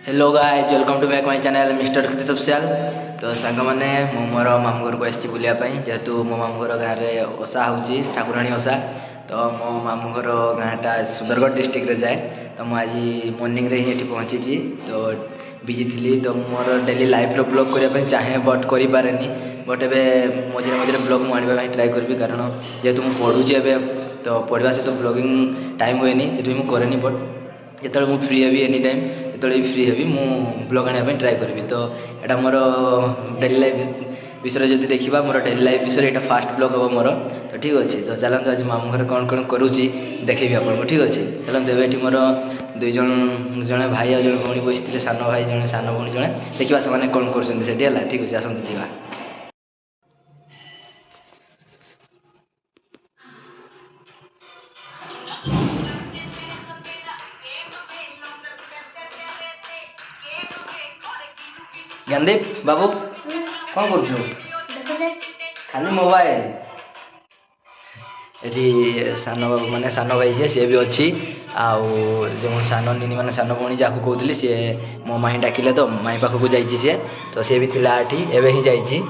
Hello guys, welcome to back my channel mister Kriti official. तो song मैंने मोर मामू घर को आसी बुलायापाई जेहेतु मो मामू घर गाँव में ओषा होची ठाकुराणी ओषा। तो मो मामू घर गाँटा सुंदरगढ़ डिस्ट्रिक्ट जाए। तो मुझे मॉर्निंग रे ही पहुँची तो बिजी थी। तो मोर डेली लाइफ ब्लॉग करने चाहे बट कर पारे बट एवं मझे मझे ब्लॉग मुझे ट्राए करी कारण जेहेतु मुझे पढ़ुची एवं तो पढ़ा सहित ब्लॉगिंग टाइम हुए से मुझे बट जो मुझे फ्री हेबी एनी टाइम जो भी फ्री हेबी मु ब्लॉग आने ट्राए करी। तो यहाँ मोर डेली लाइफ विषय जब देखा मोर डेली लाइफ विषय यहाँ फास्ट ब्लॉग हम मोर। तो ठीक अच्छे तो चलते आज मामू घर कौन कौन करुँची देखेबी आपको। ठीक अच्छे चलते ये मोर दुई जन भाई और जन भौणी बसते सान भाई जन सान भौणी जड़े देखा से कौन कर। ठीक अच्छे आसते जा। ज्ञानदीप बाबू कौन कर खाली मोबाइल ये सान बाबू माने सान भाई सी भी अच्छी आउ जो सान नी मैंने सान भौणी जहाँ कहती सी मो माही डाकिले तो माही पाखक जाइए सी तो सी भी थिला एठी एवं ही जाइए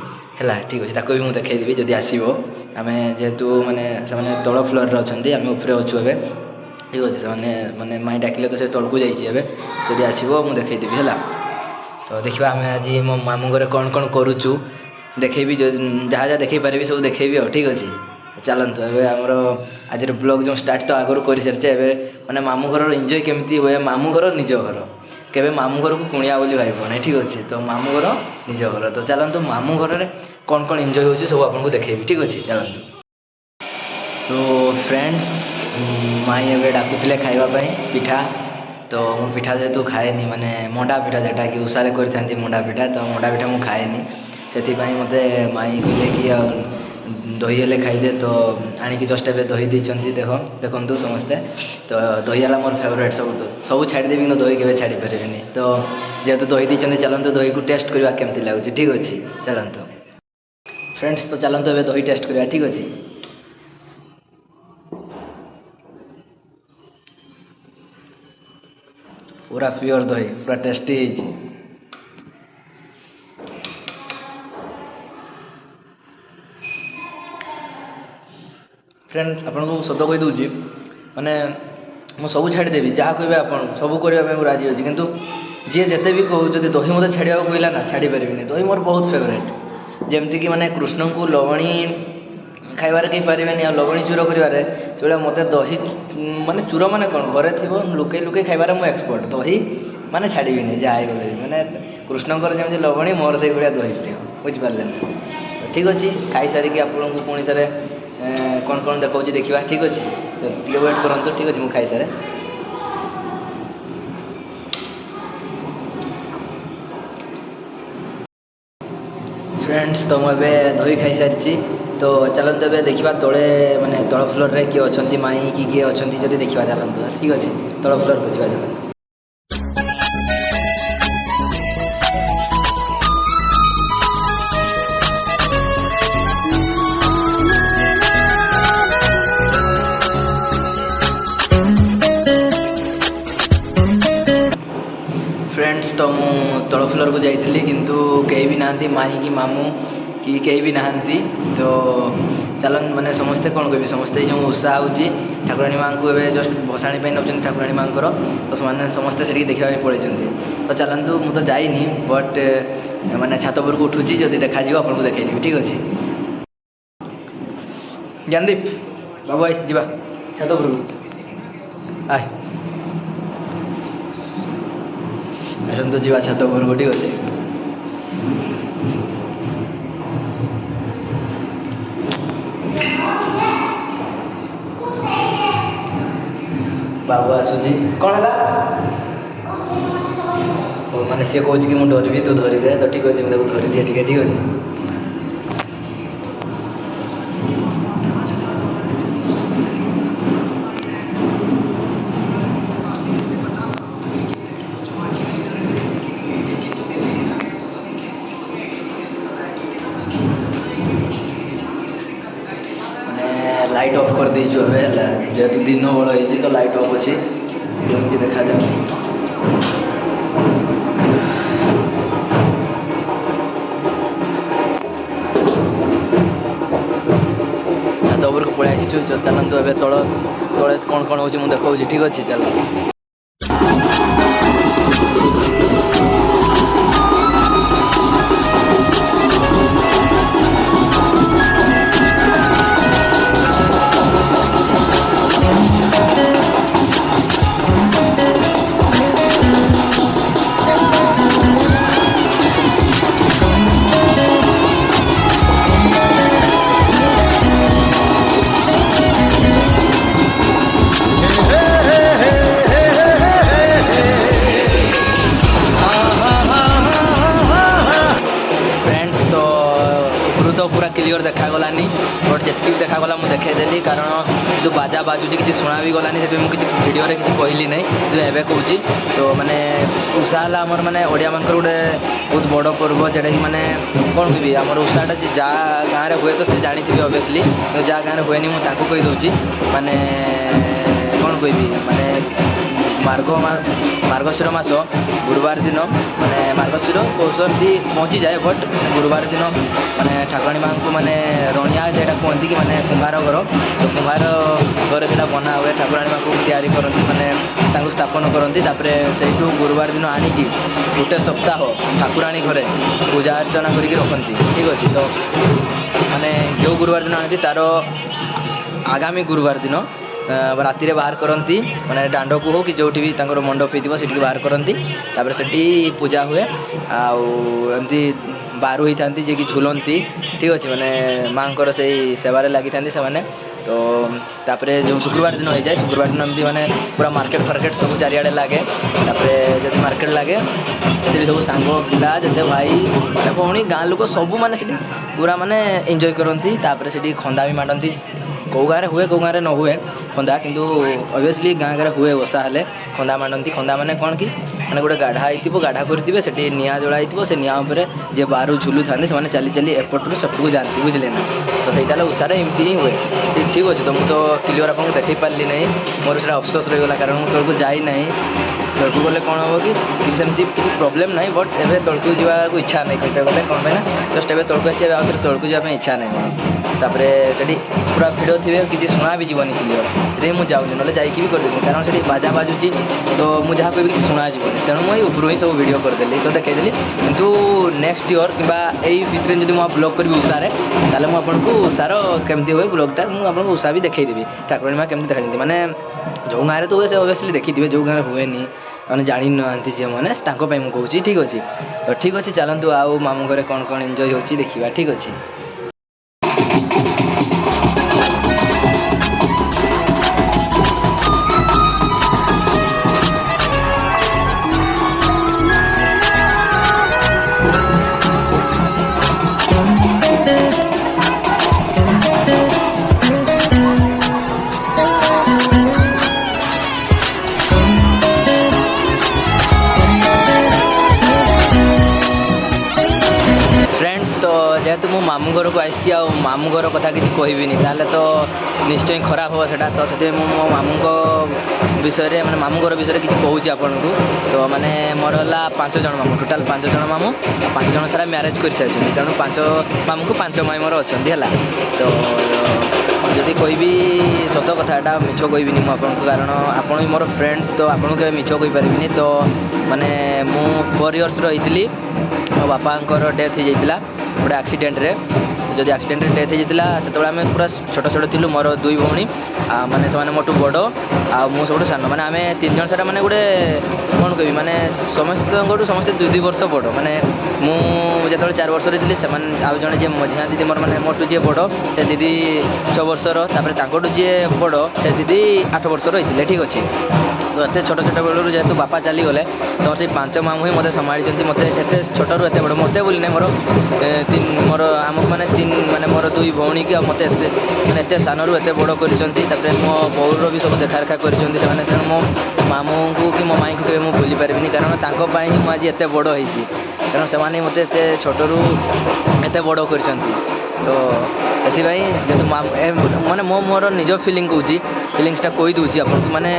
है। ठीक अच्छे ताको भी मुझे देखी जदि आसो आम जेहेतु मैंने से तल फ्लोर अच्छा आम उपरे अच्छु ए। ठीक अच्छे से मैंने माही डाकिले तो से तलू जाइए जदि आसो मुझे देखीदेवी है। तो देखा आम आज मो मामू घर कौन कौन करुचु देखेबी जहाँ जहाँ देखे पारि सब देखेबी। ठीक अच्छे चलतु ए आमर आज ब्लॉग जो स्टार्ट तो आगुरी कर सारी मैंने मामू घर एंजॉय केमती हुए मामू घर निज घर केवे मामू घर को कुणिया बोली भाई। ठीक अच्छे तो मामू घर निज घर तो चलतु मामू घर में कौन कौन एंजॉय हो सब आपको देखेबी। ठीक अच्छे चलतु। तो फ्रेंड्स माई एवं डाकुले खावाई पिठा तो मु पिठा जेहेतु खाएनी माने मंडा पिठा जोटा कि उषारे कर मंडा पिठा तो मंडा पिठा मुझे खाएनी से मत माई कहले कि दही हेल्ले खाईदे तो आणिकी जस्ट ए दही देती देखु समस्ते। तो दही है मोर फेवरेट सब छाड़देवी कि दही के छाड़ी पारे। तो जेहेतु दही देते चलते दही को टेस्ट करवा केमती लगुच। ठीक अच्छे चलतु फ्रेंड्स तो चलतु ए दही टेस्ट करवा। ठीक अच्छे पूरा प्योर दही पूरा टेस्टी है। फ्रेंड्स आपन को सत कही दूसरी माने मु सब छाड़देवी जहाँ कहे आप सब करने राजी अच्छी किंतु जी जिते भी कहूँ जब दही मत छाड़ा कहला ना छाड़ी पारि दही मोर बहुत फेवरेट। जमती कि माने कृष्ण को लवणी खाइबार कहीं पारे आ लवणी चूर कर मत दही माने चूर माने कौन घरे थी लुके लुके खाइबार मु एक्सपर्ट दही माने छाड़ी जहाँ गले माने कृष्णकर जमी लवणी मोर से भाया दही प्रिय बुझिपारे ना। ठीक अच्छे खाई सारिकी आपको पुणी थे कौन कौन देखा देखा। ठीक अच्छे तो टे वेट करूँ। ठीक अच्छे मुझे खाई सारे फ्रेंड्स तो मुझे दही खाई सारी। तो चलते ए देखा तले माने तल फ्लोर रे किए अच्छा माई कि किए अच्छा जब देखा चलते। ठीक अच्छे तल फ्लोर को जा चलते। फ्रेंड्स तो मु तल फ्लोर को जाइली किंतु कहीं भी नहांती माई कि मामू कि कहीं भी नहांती। तो चलन माने समस्ते कौन कह समस्ते जो उत्साह होची ठाकुराणी माँ को एवं जस्ट भसाणी नौ ठाकुराणी माँ तो समस्ते से देखा पड़े। तो चलतु मु तो जाइनी बट माने छात पर को उठुची जब देखा आपको देखी। ठीक अच्छे ज्ञानदीप बाबू आई जा छात पर आए तो जीवा छात पर को। ठीक अच्छे बाबू आसूची कौन है माने सी कौन कि मुझे डरबी तू धरीदे। तो ठीक अच्छे मुझे धरी दिए ठीक अच्छे लाइट ऑफ कर दीचु जेहेतु दिन बड़ हो तो लाइट ऑफ अच्छी देखा जाए। ଯାଇଛୁ। ଚାଲନ୍ତୁ ଏବେ ତଳେ କ'ଣ ହେଉଛି ମୁଁ ଦେଖାଉଛି। ଠିକ୍ ଅଛି ଚାଲ। तो पूरा क्लियर देखागलानी बट जितकी देखागला मुझे देखईदेली कारण जो बाजा बाजुची किसी शुणा भी गलानी से मुझे भिडियो किसी कहली ना एवं कहूँ तो माने उषा है आमर माने ओडिया मानकर गोटे बहुत बड़ पर्व जोटा कि माने कौन कह आम उषाटा जहाँ गाँव में हुए तो से जानी ऑब्वियसली जहाँ गाँव में हुए मुझे कहीदे माने कौन कह माने मार्गशीर मास गुरुवार दिन माने मार्गशीर पौष एमती पहुँची जाए बट गुरुवार दिन माने ठाकुराणी माँ को माने रणिया जेटा कहती कि माने कुम्हार घर तो कुम्हार घर से बना हुए ठाकुराणी माँ को तैयारी करती माने स्थापन करती से गुरुवार दिन आनिकी गोटे सप्ताह ठाकुराणी घरे पूजा अर्चना करके रखती। ठीक अच्छे तो माने जो गुरुवार दिन आनी तार आगामी गुरुवार दिन राति रे बाहर करती माने दांड को हो कि जो भी मंडप होती से बाहर करती से पूजा हुए आमती बारू होता जे कि झुलती। ठीक अच्छे माने माँ से सेवारे लगी था से तो तापरे जो शुक्रवार दिन हो जाए शुक्रवार दिन एमती माने पूरा मार्केट फार्केट सब चारिआडे लगे जब मार्केट लगे से सब सांग पिला जते भाई माने भौणी गाँ लोक सब माने पूरा माने एंजॉय करती से खंदा भी मांडती कौ गाँव हुए कौ गाँव न हुए खंदा किंतु ऑब्वियसली गाँव गाँव हुए ओषा हेले खंदा मांडती खंदा माने कौन कि माने गोटे गाढ़ा होती गाढ़ा करेंगे से निआ जलाई से निआ जे बारू झुलू था से चली चली एपटू सेपटू जाती बुझे ना तो सहीटा उषार एमती ही हुए। ठीक अच्छे तो मुझे क्लियर आपको देखी पार्ली नहीं मोर से अफसोस रहीगला कारण मुझे तौक जाई ना तौक गले कौन हम कि सेमती किसी प्रोब्लेम ना बट एवं तौक जावाक इच्छा नहीं कहते गले कौन ना जस्ट एवं तौक आस आउे तौक जावाई इच्छा नहीं तापर से पूरा भिड़ थे किसी शुणा भी जीवन क्लियर से मुझे जाऊनी ना जाकि भी करदेली कारण से बाजा बाजुची तो मुझे जहाँ कह कि शुणा जीवन तेणु मुझे ऊपर ही सब भिड करदेली तो देखईदेली किंतु नेक्स्ट ईयर कि भितर जब मुझे ब्लॉग करी उषारे ताले मुझे उषार केमती हुए ब्लॉगटा मुझे उषा भी देखईदेवी ठाकुराणी माँ केमती देखा माने जो गाँव में तो हुए से ऑब्वियसली देखी जो गाँव में हुए मैंने जानी ना झील मैंने कहूँ। ठीक अच्छे तो ठीक अच्छे चलतु आउ मामू घरे कौन कौन एंजॉय होची देखा। ठीक अच्छे जेहेतु मो मामू घर को आसी मामू घर कथा किसी कहबिनी तो निश्चय खराब हम सेटा तो से मो मामू विषय माने मामू घर विषय किसी कहूँ आपन को तो माने मोर है 5 जन मामू टोटाल 5 जन मामू 5 जन सारा मैरेज कर सारी तेणु 5 मामू को 5 माई मोर अच्छा है तो जदि कहबी सत कथा मिछ कहबिनी मुझे कारण आपन भी मोर फ्रेंड्स तो आपको के मिछ कही पारिनी तो माने मु 4 इयर्स रही मो बापा डेथ हो जाता गोटे एक्सीडेंट रे जब एक्सीडेंट डेथ होता से आम पूरा छोट छोट थी मोर 2 भौणी माने से मोटू बड़ आ मु सब सान माने आम 3 जन सारा माने गोटे कौन कह माने समस्ते 2 वर्ष बड़ माने मुझे 4 वर्ष थी से आउ जड़े जी मझिया दीदी मोर माने मोटू जी बड़ से दीदी 6 वर्षर तापर जी बड़ से दीदी 8 वर्षर होते। ठीक अच्छे तो एत छोट छोट बेलू जेहतु बापा चलीगले तो से 5 मामू ही मतलब संभाली मत छोट रू एत बड़ मत बोली ना मोर आमको मैंने 3 माने मोर 2 भौणी की मत मैंने एत सान रू एत बड़ कर मो बौर भी सब देखा रेखा कर मो मामू को कि मो माई को मुझे भूली पारिनी कारण मुझे आज एत बड़ होती कारण से मत एत छोट रू एत बड़ कर तो ସେଥିପାଇଁ ଯେହେତୁ ମାନେ ମୋର ନିଜ ଫିଲିଂ କହୁଛି ଫିଲିଙ୍ଗସଟା କହିଦେଉଛି ଆପଣଙ୍କୁ ମାନେ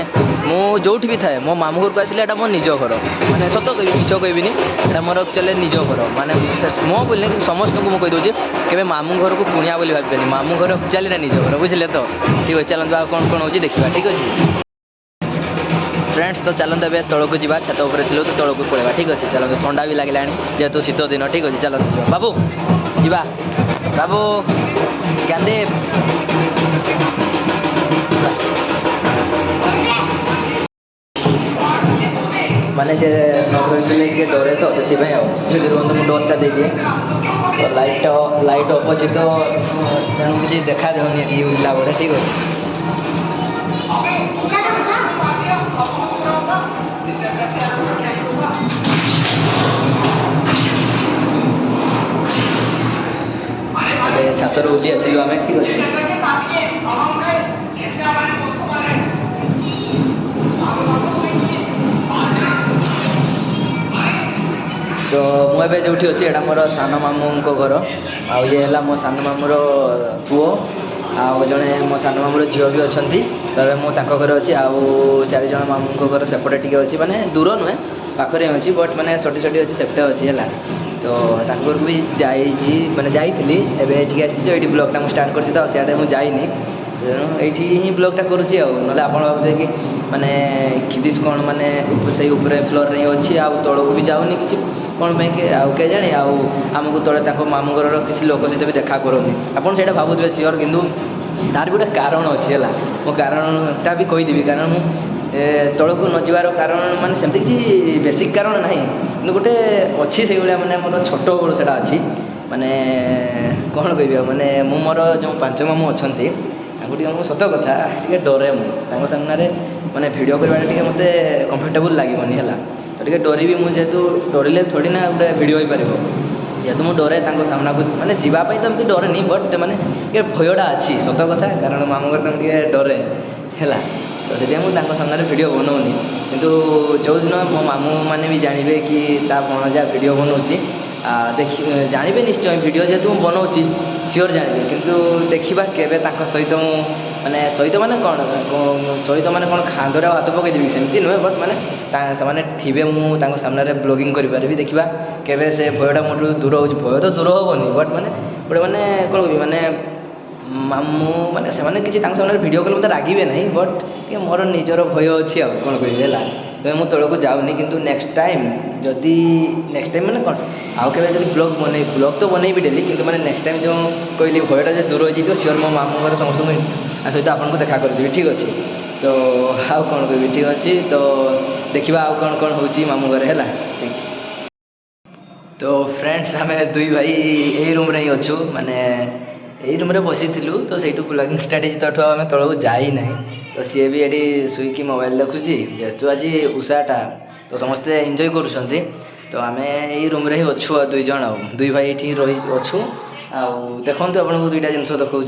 ମୁଁ ଯେଉଁଠି ବି ଥାଏ ମୋ ମାମୁଁ ଘରକୁ ଆସିଲେ ଏଇଟା ମୋ ନିଜ ଘର ମାନେ ସତ କହିବି ମିଛ କହିବିନି ଏଇଟା ମୋର ଆକ୍ଚୁଆଲି ନିଜ ଘର ମାନେ ମୋ ବୋଲି କିନ୍ତୁ ସମସ୍ତଙ୍କୁ ମୁଁ କହିଦେଉଛି କେବେ ମାମୁଁ ଘରକୁ କୁଣିଆ ବୋଲି ଭାବିବେନି ମାମୁଁ ଘର ଆକ୍ଚୁଆଲି ଏଇଟା ନିଜ ଘର ବୁଝିଲେ ତ ଠିକ୍ ଅଛି ଚାଲନ୍ତୁ ଆଉ କ'ଣ ହେଉଛି ଦେଖିବା ଠିକ୍ ଅଛି फ्रेंड्स तो चलते ए तौक जा छात उपर थी तो तौक पड़ेगा ठीक अच्छे चलते ठंडा भी लगे जेहेतु शीत दिन ठीक अच्छे चलते जा बाबू जा बाबू ज्ञानदीप माने से नधरले डरे तो से मुझे डोरटा दे दिए तो लाइट अफ अच्छे तो तेणु किसी देखा जाऊनी उड़ला बेले ठीक अच्छे छातर ओह्ली आसलु आम ठीक अच्छे तो मुझे जो अच्छी एटा मोर सान मामू घर आउ ये है मो सान मामूर पुओ आउ जड़े मो सान मामूर झील भी अच्छा तबे मुझे घर अच्छी आउ 4 जन मामू घर सेपटे टी अच्छी माने दूर नुहे पाखे अच्छी बट मैंने सटी सटी अच्छी सेपटे अच्छी है तो घर भी जाइए मैंने जाइली एवं आसी ब्लॉगटा मुझे स्टार्ट कर सियाड़े मुझे जाइनी तेणु ये ब्लॉगटा करुँची ना आप भावे कि माने खिदिश कौन माने से फ्लोर नहीं अच्छी आउ तौक भी जाऊनी कि कौन के जाने आमको तले मामू घर किसी लोक सहित भी देखा करूनी आपड़ से भावुवे सियोर कितु तार भी गोटे कारण अच्छी है मो कारणटा भी कहीदेवी कारण तौक न जबार कारण माने सेमती किसी बेसिक कारण ना कि गोटे अच्छी से माने मोर छोट बड़ू से अच्छी माने कौन कह माने मोर जो 5 मामू अच्छा मुझे सत कथा टे डरे मुझे सामने माने भिडियो करवाटा मत कंफर्टेबल लगनी है तो टे डरी भी मुझे डरिले थोड़ी ना गोटे भिडियो हो पार जेहेतु मुझे डरे सामना को माने जीवाई तो एमती डरे नहीं बट माने भयटा अच्छी सत कथा कारण मामू घर टे डरे है तो से मुझे सामने भिडियो बनाऊनी किंतु जो दिन मो मामू मैंने भी जानवे कि भणजा भिडियो बनाऊँगी देखी जानवे निश्चय भिडियो जेहेतु मुझे बनाऊँगी सियोर जानवे किंतु देखा केवे सहित माने सहित माने कौन सहित माने कौन खांदरे हाथ पकईदेवी सेमती नुहे बट माने से थे मुझे सामने ब्लॉगिंग करी देखा केवे से भयटा मोटू दूर हो भय तो दूर हेनी बट माने गोटे माने कौन कह माने मामू माने से माने किसी सामने भिडियो कले मतलब रागिबे नहीं बट मोर निजर भय अच्छी कौन कह तो मुझे तौक जाऊनी किंतु नेक्स्ट टाइम जदि नेक्स्ट टाइम माने कौन आउ के ब्लॉग तो बनैबी डेली किंतु माने नेक्स्ट टाइम जो कहली भयटा जो दूर हो सियोर मो मामू घर समस्त सहित आपको देखा करदेवी ठीक अच्छे तो आउ कौन कह ठीक अच्छे तो देखा आउ कौन कौन हो मामू घर है तो फ्रेंड्स आम दुई भाई यही रूम ही अच्छु माने यही रूम बसी तो से ब्लॉगिंग स्टार्ट तो आम तौक जाना तो सी भी ये शुईकी मोबाइल देखुची जेहेतु आज उषाटा तो समस्ते एंजॉय करुँच तो आम यही रूम ही अच्छु दुई जन दुई भाई ये रही अच्छु देखु आपको दुईटा जिनस देखा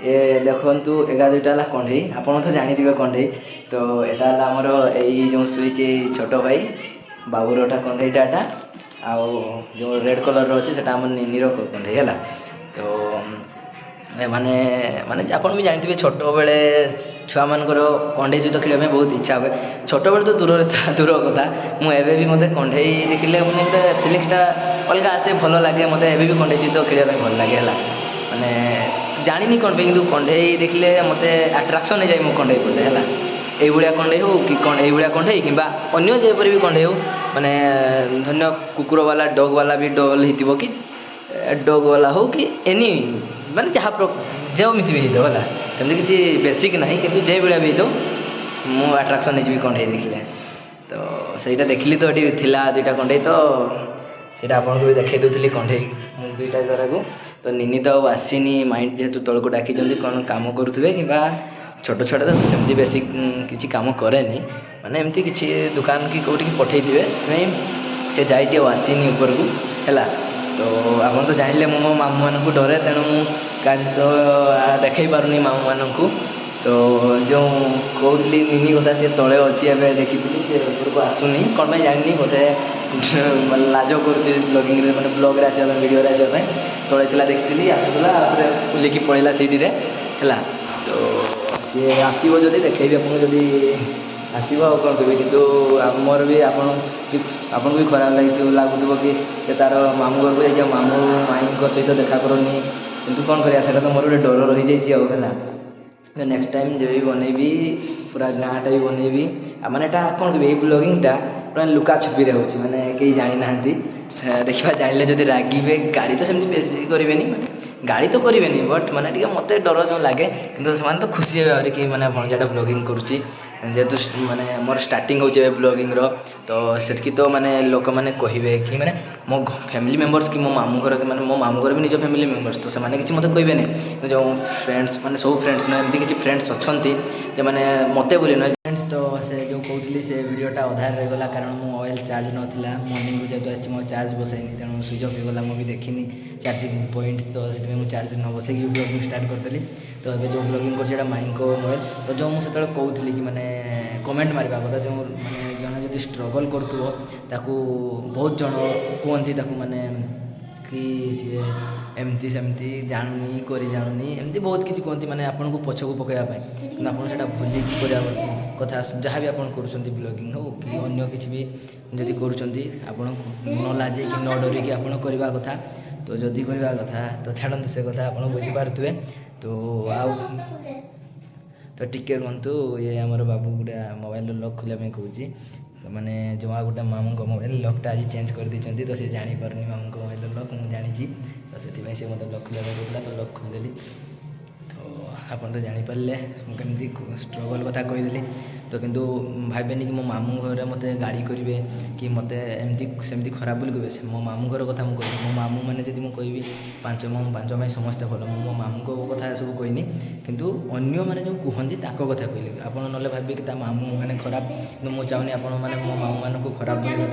ये देखु एगा दुईटा है कंढे आप तो जानी कंढे तो यहाँ आमर यही जो शुईची छोट भाई बाबूरटा कंढेटा आउ जो रेड कलर अच्छे से आम निनीर कंढे है तो माने माने आप भी जानते छोट बेले छुआ मानकर कंढे सहित खेलने बहुत इच्छा हुए छोट बेले तो दूर दूर कथा मुझे भी मत कंढे देखिले मैंने गोटे फिलिंगसटा अलग आसे भल लगे मत एवं भी कंढे सहित खेलने भल लगे है माने जानी कौन कि कंढे देखिले मत आट्राक्शन हो जाए मो कंढे पड़े है ये कंढे हो कि ये कंढे कि अन्य जेपरी भी कंढे हो माने धन्य कुकुर वाला डॉग वाला भी डल हो कि डॉग वाला हो कि एनी माने जहाँ जमीती भी हो है सेमती किसी बेसिक ना कि जे भाया भी हो मु आट्राक्शन हो कंढे देखिले तो सहीटा देखिली तो ये दुईटा कंढे तो सीटा आपको भी देखी दूसरी कंढे दुईटा जरा को तो निनी तो आसनी माइंड जेहेतु तौक डाकी कौन कम करुवे कि छोट छोट तो सेमती बेसिक किसी कम कैनि माने एमती किसी दुकान कि कौटी पठे थे से जाइए आसनी ऊपर को है तो आप तो जानले मो मामू मान को डरे तेणु तो देखई पारुनी मामू मान को तो जो कहली निनी कथा सी तले अच्छी एवं देखी से ऊपर को आसुनी कौन जानी बोधे ମାନେ ଲାଜ କରୁଛି ବ୍ଲଗିଂରେ ମାନେ ବ୍ଲଗ୍ରେ ଆସିବା ପାଇଁ ଭିଡ଼ିଓରେ ଆସିବା ପାଇଁ ତଳେ ଥିଲା ଦେଖିଥିଲି ଆସୁଥିଲା ତାପରେ ବୁଲିକି ପଳେଇଲା ସେଇଠିରେ ହେଲା। ତ ସିଏ ଆସିବ ଯଦି ଦେଖେଇବି ଆପଣଙ୍କୁ ଯଦି ଆସିବ ଆଉ କ'ଣ କହିବି। କିନ୍ତୁ ଆମର ବି ଆପଣଙ୍କୁ ବି ଖରାପ ଲାଗୁଥିବ କି ସେ ତା'ର ମାମୁଁ ଘରକୁ ଯାଇଛି ଆଉ ମାମୁଁ ମାଇଁଙ୍କ ସହିତ ଦେଖା କରୁନି। କିନ୍ତୁ କ'ଣ କରିବା ସେଇଟା ତ ମୋର ଗୋଟେ ଡର ରହିଯାଇଛି ଆଉ ହେଲା। ତ ନେକ୍ସଟ ଟାଇମ୍ ଯେବେ ବି ବନେଇବି ପୁରା ଗାଁଟା ବି ବନେଇବି। ଆଉ ମାନେ ଏଇଟା କ'ଣ କହିବି ଏଇ ବ୍ଲଗିଂଟା ପୁରା ଲୁକା ଛୁପିରେ ହେଉଛି ମାନେ କେହି ଜାଣିନାହାନ୍ତି। ଦେଖିବା ଜାଣିଲେ ଯଦି ରାଗିବେ ଗାଳି ତ ସେମିତି ବେଶୀ କରିବେନି ମାନେ ଗାଳି ତ କରିବେନି ବଟ୍ ମାନେ ଟିକେ ମୋତେ ଡର ଯେଉଁ ଲାଗେ। କିନ୍ତୁ ସେମାନେ ତ ଖୁସି ହେବେ ଆହୁରି କି ମାନେ ଭଣଜାଟା ବ୍ଲଗିଂ କରୁଛି ଯେହେତୁ ମାନେ ମୋର ଷ୍ଟାର୍ଟିଂ ହେଉଛି ଏବେ ବ୍ଲଗିଂର। ତ ସେତିକି ତ ମାନେ ଲୋକମାନେ କହିବେ କି ମାନେ ମୋ ଫ୍ୟାମିଲି ମେମ୍ବର୍ସ କି ମୋ ମାମୁଁ ଘର ମାନେ ମୋ ମାମୁଁ ଘର ବି ନିଜ ଫ୍ୟାମିଲି ମେମ୍ବର୍ସ ତ ସେମାନେ କିଛି ମୋତେ କହିବେନି। ଯେଉଁ ଫ୍ରେଣ୍ଡସ୍ ମାନେ ସବୁ ଫ୍ରେଣ୍ଡସ୍ ନୁହେଁ ଏମିତି କିଛି ଫ୍ରେଣ୍ଡସ୍ ଅଛନ୍ତି ସେମାନେ ମୋତେ ବୋଲି ନୁହେଁ। ଫ୍ରେଣ୍ଡସ୍ ତ ସେ ଯେଉଁ କହୁଥିଲି ସେ ଭିଡ଼ିଓଟା ଅଧାରେ ରହିଗଲା କାରଣ ମୋ ମୋବାଇଲ୍ ଚାର୍ଜ ନଥିଲା। ମର୍ଣ୍ଣିଂରୁ ଯେହେତୁ ଆସିଛି ମୋ ଚାର୍ଜ ବସାଇନି ତେଣୁ ସୁଇଚ୍ ଅଫ୍ ହେଇଗଲା। ମୁଁ ବି ଦେଖିନି ଚାର୍ଜିଂ ପଏଣ୍ଟ ତ ସେଥିପାଇଁ ମୁଁ ଚାର୍ଜ ନ ବସେଇକି ବ୍ଲଗିଂ ଷ୍ଟାର୍ଟ କରିଦେଲି। ତ ଏବେ ଯେଉଁ ବ୍ଲଗିଂ କରୁଛି ସେଇଟା ମାଇଙ୍କ ମୋବାଇଲ୍। ତ ଯେଉଁ ମୁଁ ସେତେବେଳେ କହୁଥିଲି କି ମାନେ କମେଣ୍ଟ ମାରିବା କଥା ଯେଉଁ ମାନେ ଜଣେ ଯଦି ଷ୍ଟ୍ରଗଲ୍ କରୁଥିବ ତାକୁ ବହୁତ ଜଣ କୁହନ୍ତି ତାକୁ ମାନେ କି ସିଏ ଏମିତି ସେମିତି ଜାଣୁନି କରି ଜାଣୁନି ଏମିତି ବହୁତ କିଛି କୁହନ୍ତି ମାନେ ଆପଣଙ୍କୁ ପଛକୁ ପକାଇବା ପାଇଁ। କିନ୍ତୁ ଆପଣ ସେଇଟା ଭୁଲିକି କରିବା କଥା। ଯାହା ବି ଆପଣ କରୁଛନ୍ତି ବ୍ଲଗିଂ ହଉ କି ଅନ୍ୟ କିଛି ବି ଯଦି କରୁଛନ୍ତି ଆପଣ ନ ଲାଜେଇକି ନ ଡରିକି ଆପଣ କରିବା କଥା। ତ ଯଦି କରିବା କଥା ତ ଛାଡ଼ନ୍ତୁ ସେ କଥା ଆପଣ ବୁଝିପାରୁଥିବେ। ତ ଆଉ ତ ଟିକେ ରୁହନ୍ତୁ ଇଏ ଆମର ବାବୁ ଗୋଟେ ମୋବାଇଲ୍ର ଲକ୍ ଖୋଲିବା ପାଇଁ କହୁଛି। ମାନେ ଯେଉଁ ଆଉ ଗୋଟେ ମାମୁଁଙ୍କ ମୋବାଇଲ୍ ଲକ୍ଟା ଆଜି ଚେଞ୍ଜ କରିଦେଇଛନ୍ତି ତ ସେ ଜାଣିପାରୁନି ମାମୁଁଙ୍କ ମୋବାଇଲ୍ର ଲକ୍ ମୁଁ ଜାଣିଛି। ତ ସେଥିପାଇଁ ସେ ମୋତେ ଲକ୍ ଖୋଲିବା ପାଇଁ କହୁଥିଲା ତ ଲକ୍ ଖୋଲିଦେଲି। ତ ଆପଣ ତ ଜାଣିପାରିଲେ ମୁଁ କେମିତି ଷ୍ଟ୍ରଗଲ୍ କଥା କହିଦେଲି। ତ କିନ୍ତୁ ଭାବେନି କି ମୋ ମାମୁଁ ଘରେ ମୋତେ ଗାଳି କରିବେ କି ମୋତେ ଏମିତି ସେମିତି ଖରାପ ବୋଲି କହିବେ। ମୋ ମାମୁଁ ଘର କଥା ମୁଁ କହିବି ମୋ ମାମୁଁ ମାନେ ଯଦି ମୁଁ କହିବି ପାଞ୍ଚ ଭାଇ ସମସ୍ତେ ଭଲ। ମୁଁ ମୋ ମାମୁଁଙ୍କ କଥା ସବୁ କହିନି କିନ୍ତୁ ଅନ୍ୟମାନେ ଯେଉଁ କୁହନ୍ତି ତାଙ୍କ କଥା କହିଲି। ଆପଣ ନହେଲେ ଭାବିବେ କି ତା ମାମୁଁ ମାନେ ଖରାପ କିନ୍ତୁ ମୁଁ ଚାହୁଁନି ଆପଣ ମାନେ ମୋ ମାମୁଁମାନଙ୍କୁ ଖରାପ ଭାବିବେ।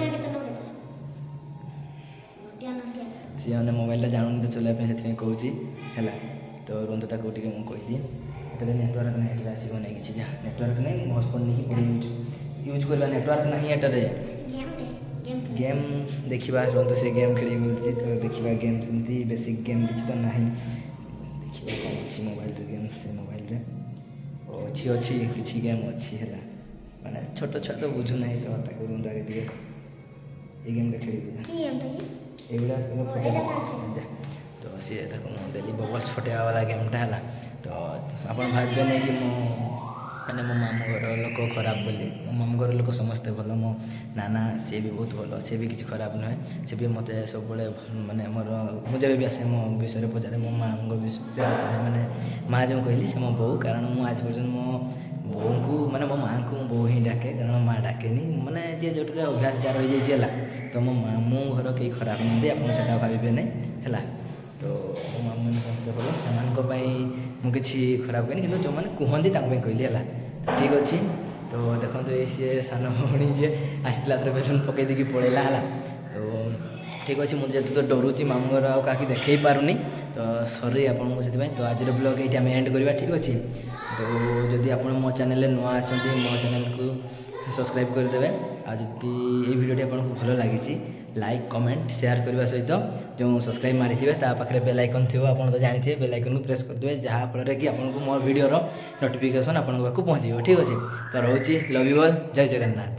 ସିଏ ମାନେ ମୋବାଇଲଟା ଜାଣୁନି ତ ଚଲାଇବା ପାଇଁ ସେଥିପାଇଁ କହୁଛି ହେଲା। ତ ରୁହନ୍ତୁ ତାକୁ ଟିକେ ମୁଁ କହିଦିଏ। ଏଠାରେ ନେଟୱାର୍କ ନାହିଁ ଏଠାରେ ଆସିବ ନାହିଁ କିଛି ଯାହା ନେଟୱାର୍କ ନାହିଁ ମୁଁ ହଟସ୍ପଟ୍ ନେଇକି ପୁରା ୟୁଜ୍ କରିବା ନେଟୱାର୍କ ନାହିଁ ଏଠାରେ। ଗେମ୍ ଦେଖିବା ରୁହନ୍ତୁ ସେ ଗେମ୍ ଖେଳିବି ବୋଲୁଛି ତ ଦେଖିବା ଗେମ୍ ସେମିତି ବେସିକ୍ ଗେମ୍ କିଛି ତ ନାହିଁ। ଦେଖିବା କ'ଣ ଅଛି ମୋବାଇଲରେ ଗେମ୍ ସେ ମୋବାଇଲରେ ଅଛି କିଛି ଗେମ୍ ଅଛି ହେଲା। ମାନେ ଛୋଟ ଛୁଆ ତ ବୁଝୁନାହିଁ ତ ତାକୁ ରୁହନ୍ତୁ ଆଗେ ଟିକେ ଏଇ ଗେମ୍ଟା ଖେଳିବି ଏଇଗୁଡ଼ା ଫଟେଇବା ତ ସିଏ ତାକୁ ମୁଁ ଦେଲି ବବଲ୍ସ ଫଟେଇବା ବାଲା ଗେମ୍ଟା ହେଲା। ତ ଆପଣ ଭାବିବେନି କି ମୁଁ ମାନେ ମୋ ମାମୁଁ ଘର ଲୋକ ଖରାପ ବୋଲି। ମୋ ମାମୁଁ ଘର ଲୋକ ସମସ୍ତେ ଭଲ। ମୋ ନାନା ସିଏ ବି ବହୁତ ଭଲ ସିଏ ବି କିଛି ଖରାପ ନୁହେଁ। ସିଏ ବି ମୋତେ ସବୁବେଳେ ମାନେ ମୋର ମୁଁ ଯେବେ ବି ଆସେ ମୋ ବିଷୟରେ ପଚାରେ ମୋ ମାଆଙ୍କ ବିଷୟରେ ପଚାରେ ମାନେ ମାଆ ଯେଉଁ କହିଲି ସେ ମୋ ବୋଉ କାରଣ ମୁଁ ଆଜି ପର୍ଯ୍ୟନ୍ତ ମୋ ବୋଉଙ୍କୁ ମାନେ ମୋ ମାଆଙ୍କୁ ମୁଁ ବୋଉ ହିଁ ଡାକେ କାରଣ ମାଆ ଡାକେନି ମାନେ ଯିଏ ଯେଉଁଠାରେ ଅଭ୍ୟାସ ଯାହା ରହିଯାଇଛି ହେଲା। ତ ମୋ ମାମୁଁ ଘର କେହି ଖରାପ ନୁହନ୍ତି ଆପଣ ସେଇଟା ଭାବିବେନି ହେଲା। ତ ମୋ ମାମୁଁ ସମସ୍ତେ ଭଲ ସେମାନଙ୍କ ପାଇଁ ମୁଁ କିଛି ଖରାପ କହିନି କିନ୍ତୁ ଯେଉଁମାନେ କୁହନ୍ତି ତାଙ୍କ ପାଇଁ କହିଲି ହେଲା। ଠିକ୍ ଅଛି ତ ଦେଖନ୍ତୁ ଏଇ ସିଏ ସାନ ଭଉଣୀ ଯିଏ ଆସିଥିଲା ଥରେ ବେଲୁନ୍ ପକାଇ ଦେଇକି ପଳେଇଲା ହେଲା। ତ ଠିକ୍ ଅଛି ମୁଁ ଯେହେତୁ ତ ଡରୁଛି ମାମୁଁ ଘର ଆଉ କାହାକୁ ଦେଖେଇ ପାରୁନି ତ ସରି ଆପଣଙ୍କୁ ସେଥିପାଇଁ। ତ ଆଜିର ବ୍ଲଗ୍ ଏଇଠି ଆମେ ଏଣ୍ଡ କରିବା ଠିକ୍ ଅଛି। ତ ଯଦି ଆପଣ ମୋ ଚ୍ୟାନେଲରେ ନୂଆ ଅଛନ୍ତି ମୋ ଚ୍ୟାନେଲକୁ ସବସ୍କ୍ରାଇବ୍ କରିଦେବେ। ଆଉ ଯଦି ଏଇ ଭିଡ଼ିଓଟି ଆପଣଙ୍କୁ ଭଲ ଲାଗିଛି ଲାଇକ୍ କମେଣ୍ଟ ସେୟାର କରିବା ସହିତ ଯେଉଁ ସବସ୍କ୍ରାଇବ୍ ମାରିଥିବେ ତା ପାଖରେ ବେଲ୍ ଆଇକନ୍ ଥିବ ଆପଣ ତ ଜାଣିଥିବେ ବେଲ୍ ଆଇକନ୍କୁ ପ୍ରେସ୍ କରିଦେବେ ଯାହାଫଳରେ କି ଆପଣଙ୍କୁ ମୋ ଭିଡ଼ିଓର ନୋଟିଫିକେସନ୍ ଆପଣଙ୍କ ପାଖକୁ ପହଞ୍ଚିବ ଠିକ୍ ଅଛି। ତ ରହୁଛି ଲଭ୍ ୟୁ ଅଲ୍ ଜୟ ଜଗନ୍ନାଥ।